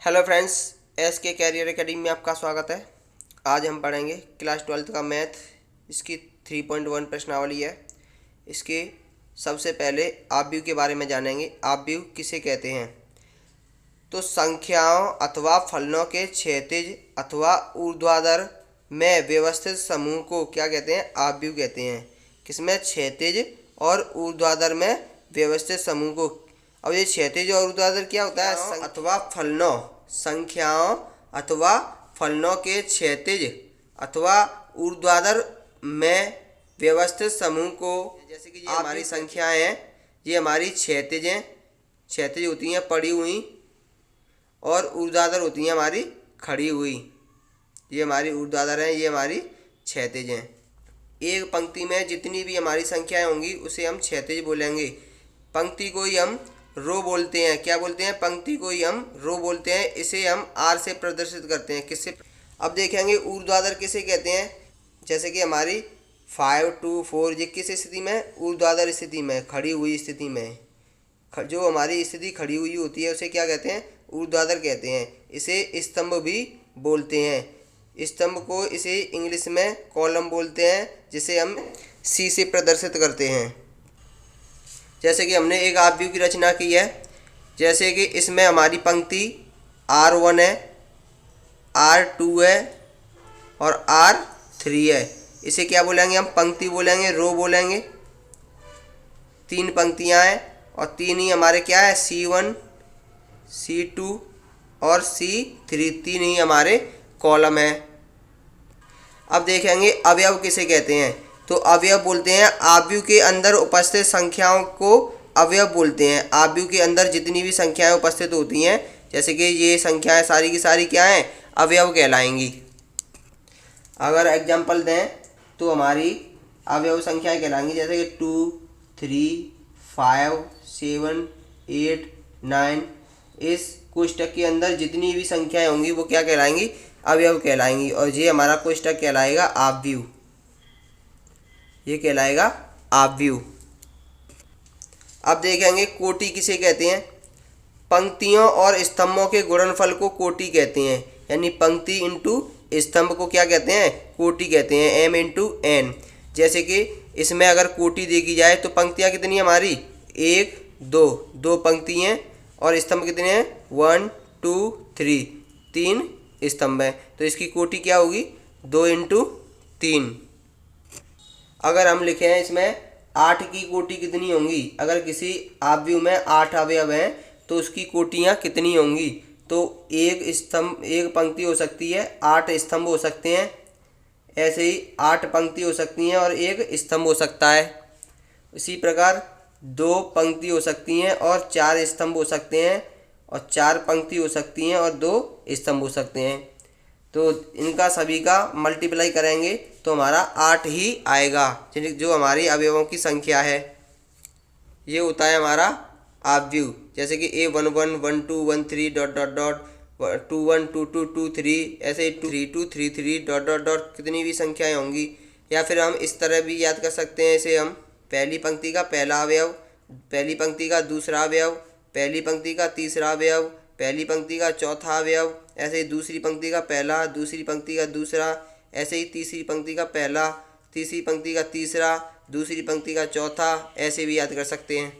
Hello friends, S के career academy में आपका स्वागत है। आज हम पढ़ेंगे क्लास 12th का मैथ। इसकी 3.1 प्रश्नावली है। इसके सबसे पहले आव्यूह के बारे में जानेंगे। आव्यूह किसे कहते हैं? तो संख्याओं अथवा फलनों के क्षैतिज अथवा ऊर्ध्वाधर में व्यवस्थित समूह को क्या कहते हैं? आव्यूह कहते हैं। किसमें? क्षैतिज और ऊर्ध्वाधर में व्यवस्थित समूह को। अब ये क्षैतिज और ऊर्ध्वाधर क्या होता है? अथवा फलनों, संख्याओं अथवा फलनों के क्षैतिज अथवा ऊर्ध्वाधर में व्यवस्थित समूह को, जैसे कि ये हमारी संख्याएं हैं, ये हमारी क्षैतिज हैं, क्षैतिज होती हैं पड़ी हुई, और ऊर्ध्वाधर होती हैं हमारी खड़ी हुई। ये हमारी ऊर्ध्वाधर हैं, ये हमारी क्षैतिज हैं। एक पंक्ति में जितनी भी हमारी संख्याएं होंगी उसे हम क्षैतिज बोलेंगे। पंक्ति को ही हम रो बोलते हैं। क्या बोलते हैं? पंक्ति को ही हम रो बोलते हैं। इसे हम आर से प्रदर्शित करते हैं। किससे? अब देखेंगे ऊर्ध्वाधर किसे कहते हैं। जैसे कि हमारी 5, 2, 4 ये किस स्थिति में? ऊर्ध्वाधर स्थिति में, खड़ी हुई स्थिति में। जो हमारी स्थिति खड़ी हुई होती है उसे क्या कहते हैं? ऊर्ध्वाधर कहते हैं। इसे स्तंभ भी बोलते हैं। स्तंभ को इसे इंग्लिश में कॉलम बोलते हैं, जिसे हम सी से प्रदर्शित करते हैं। जैसे कि हमने एक आव्यूह की रचना की है। जैसे कि इसमें हमारी पंक्ति R1 है, R2 है और R3 है। इसे क्या बोलेंगे? हम पंक्ति बोलेंगे, रो बोलेंगे। 3 पंक्तियां हैं और 3 ही हमारे क्या है? C1, C2 और C3, 3 ही हमारे कॉलम है। अब देखेंगे अवयव किसे कहते हैं। तो अवयव बोलते हैं आव्यूह के अंदर उपस्थित संख्याओं को अवयव बोलते हैं। आव्यूह के अंदर जितनी भी संख्याएं उपस्थित होती हैं, जैसे कि ये संख्याएं सारी की सारी क्या हैं? अवयव कहलाएंगी। अगर एग्जाम्पल दें तो हमारी अवयव संख्याएं कहलाएंगी, जैसे कि 2, 3, 5, 7, 8, 9। इस कोष्टक के अंदर जितनी भी संख्याएं होंगी वो क्या कहलाएंगी? अवयव कहलाएंगी। और ये हमारा कोष्टक कहलाएगा आव्यूह। ये कहलाएगा आव्यूह। अब देखेंगे कोटि किसे कहते हैं। पंक्तियों और स्तंभों के गुणनफल को कोटि कहते हैं। यानी पंक्ति इंटू स्तंभ को क्या कहते हैं? कोटि कहते हैं। m into n। जैसे कि इसमें अगर कोटि देखी जाए तो पंक्तियां कितनी हमारी? 1, 2 पंक्ति हैं, और स्तंभ कितने हैं? 1, 2, 3, 3 स्तंभ हैं। तो इसकी कोटि क्या होगी? 2 इंटू 3। अगर हम लिखें इसमें 8 की कोटि कितनी होंगी? अगर किसी आव्यूह में 8 अवयव हैं तो उसकी कोटियाँ कितनी होंगी? तो एक पंक्ति हो सकती है, 8 स्तंभ हो सकते हैं। ऐसे ही 8 पंक्ति हो सकती हैं और 1 स्तंभ हो सकता है। इसी प्रकार 2 पंक्ति हो सकती हैं और 4 स्तंभ हो सकते हैं, और 4 पंक्ति हो सकती हैं और 2 स्तंभ हो सकते हैं। तो इनका सभी का मल्टीप्लाई करेंगे तो हमारा 8 ही आएगा, जो हमारी अवयवों की संख्या है। ये होता है हमारा आव्यूह। जैसे कि A11, 12, 13 डॉट डॉट डॉट 21, 22, 23, ऐसे 32, 33 डॉट डॉट डॉट कितनी भी संख्याएं होंगी। या फिर हम इस तरह भी याद कर सकते हैं। इसे हम पहली पंक्ति का पहला अवयव, पहली पंक्ति का दूसरा अवयव, पहली पंक्ति का तीसरा अवयव, पहली पंक्ति का चौथा अवयव, ऐसे ही दूसरी पंक्ति का पहला, दूसरी पंक्ति का दूसरा, ऐसे ही तीसरी पंक्ति का पहला, तीसरी पंक्ति का तीसरा, दूसरी पंक्ति का चौथा, ऐसे भी याद कर सकते हैं।